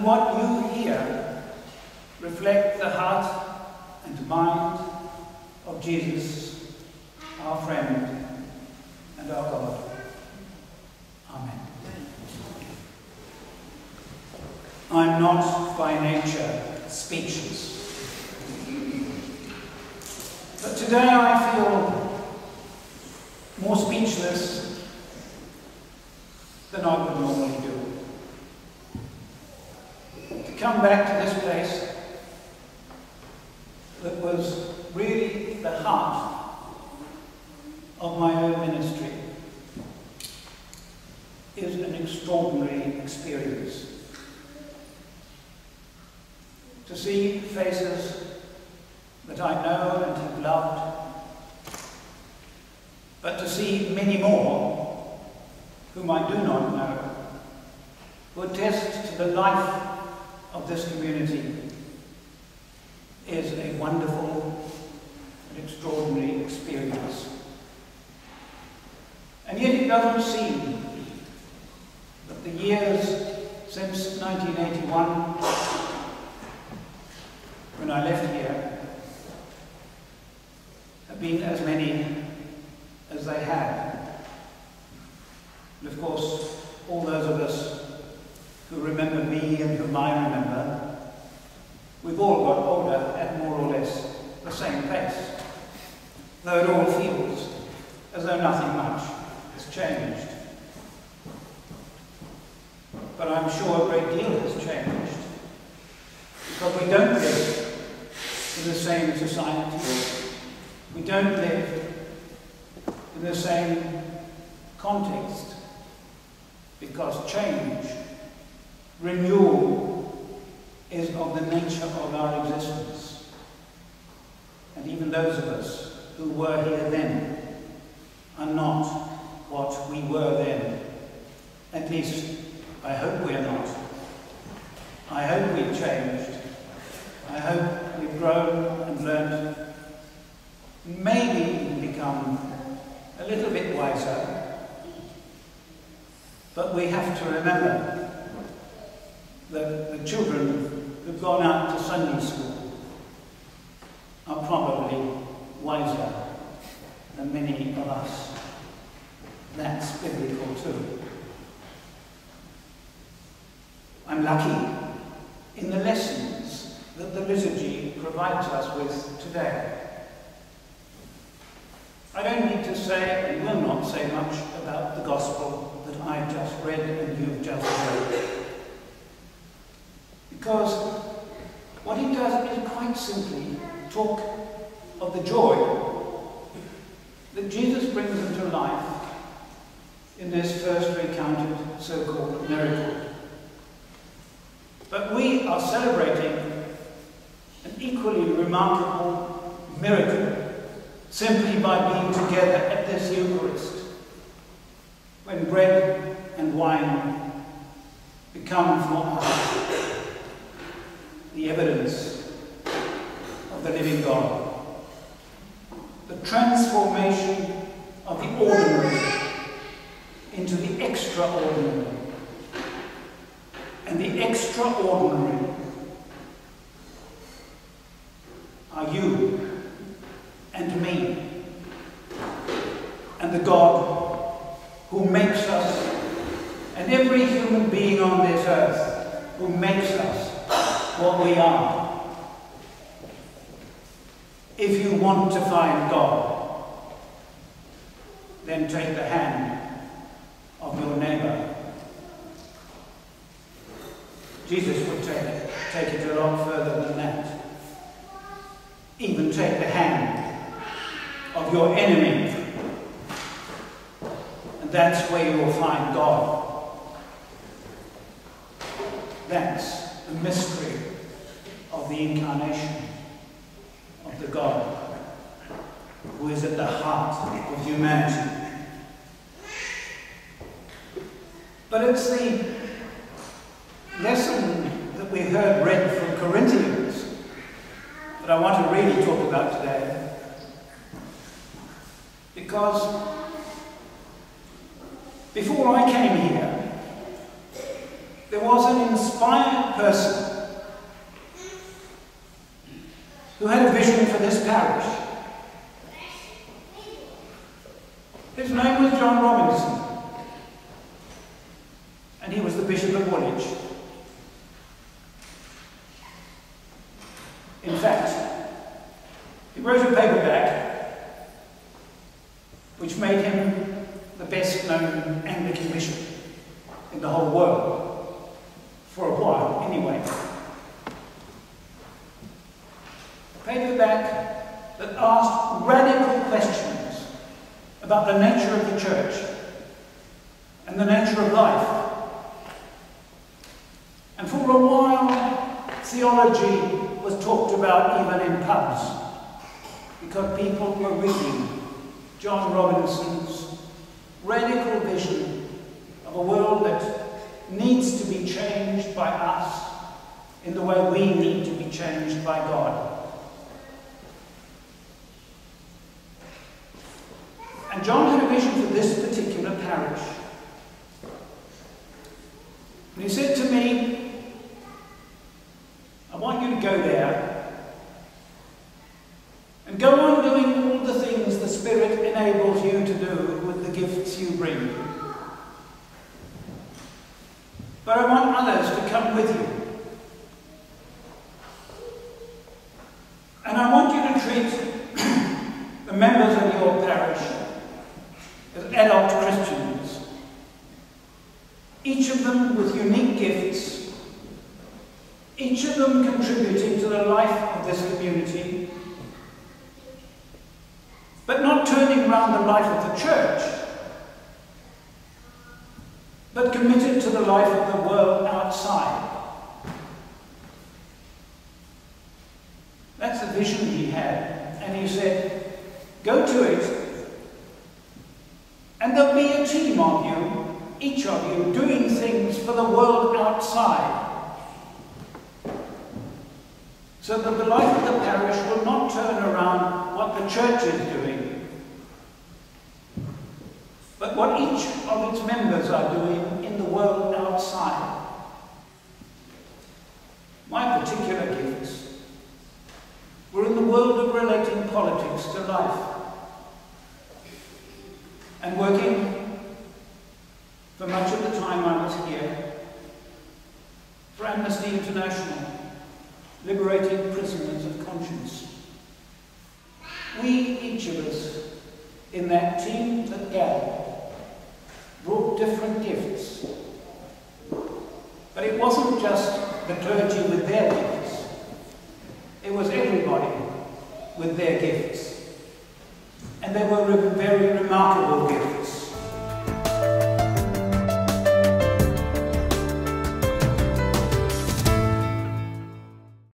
what you hear reflect the heart and mind of Jesus, our friend and our God. Amen. I'm not by nature speechless, but today I feel more speechless than I would normally do. To come back to this place that was really the heart of my own ministry is an extraordinary experience. To see faces that I know and have loved, but to see many more whom I do not know, who attest to the life of this community, is a wonderful and extraordinary experience. And yet it doesn't seem that the years since 1981, when I left here, have been as many as they have. And of course, all those of us who remember me and whom I remember, we've all got older at more or less the same pace, though it all feels as though nothing much has changed. But I'm sure a great deal has changed, because we don't live in the same society, we don't live in the same context, because change, renewal, is of the nature of our existence. And even those of us who were here then are not what we were then. At least, I hope we are not. I hope we've changed. I hope we've grown and learned, maybe even become a little bit wiser. But we have to remember that the children who've gone out to Sunday school are probably wiser than many of us. That's biblical too. I'm lucky in the lessons that the liturgy provides us with today. I don't need to say, and will not say much about the gospel that I've just read and you've just read. Because what it does is quite simply talk of the joy that Jesus brings into life in this first recounted so-called miracle. But we are celebrating an equally remarkable miracle simply by being together at this Eucharist, when bread and wine become for us the evidence of the living God. The transformation of the ordinary into the extraordinary. And the extraordinary are you and me and the God who makes us, and every human being on this earth who makes us what we are. If you want to find God, then take the hand of your neighbor. Jesus would take it a lot further than that. Even take the hand of your enemy. And that's where you will find God. That's the mystery of the incarnation of the God who is at the heart of humanity. But it's the lesson that we heard read from Corinthians that I want to really talk about today. Because before I came here, there was an inspired person who had a vision for this parish. His name was John Robinson, and he was the Bishop of Woolwich. In fact, he wrote a paperback which made him the best known Anglican bishop in the whole world, for a while anyway. A paperback that asked radical questions about the nature of the church and the nature of life. And for a while, theology was talked about even in pubs, because people were reading John Robinson's radical vision of a world that needs to be changed by us in the way we need to be changed by God. And John had a vision for this particular parish. And he said to me, I want you to go there and go on doing all the things the Spirit enables you to do with the gifts you bring. But I want others to come with you. And I want you to treat the members of your parish as adult Christians, each of them with unique gifts, each of them contributing to the life of this community, but not turning around the life of the church, but committed to the life of the world outside. That's the vision he had, and he said, go to it, and there'll be a team of you, each of you, doing things for the world outside, so that the life of the parish will not turn around what the church is doing, but what each of its members are doing in the world outside. My particular gifts were in the world of relating politics to life, and working for much of the time I was here for Amnesty International, liberating prisoners of conscience. We, each of us, in that team that gathered, brought different gifts. But it wasn't just the clergy with their gifts. It was everybody with their gifts. And they were very remarkable gifts.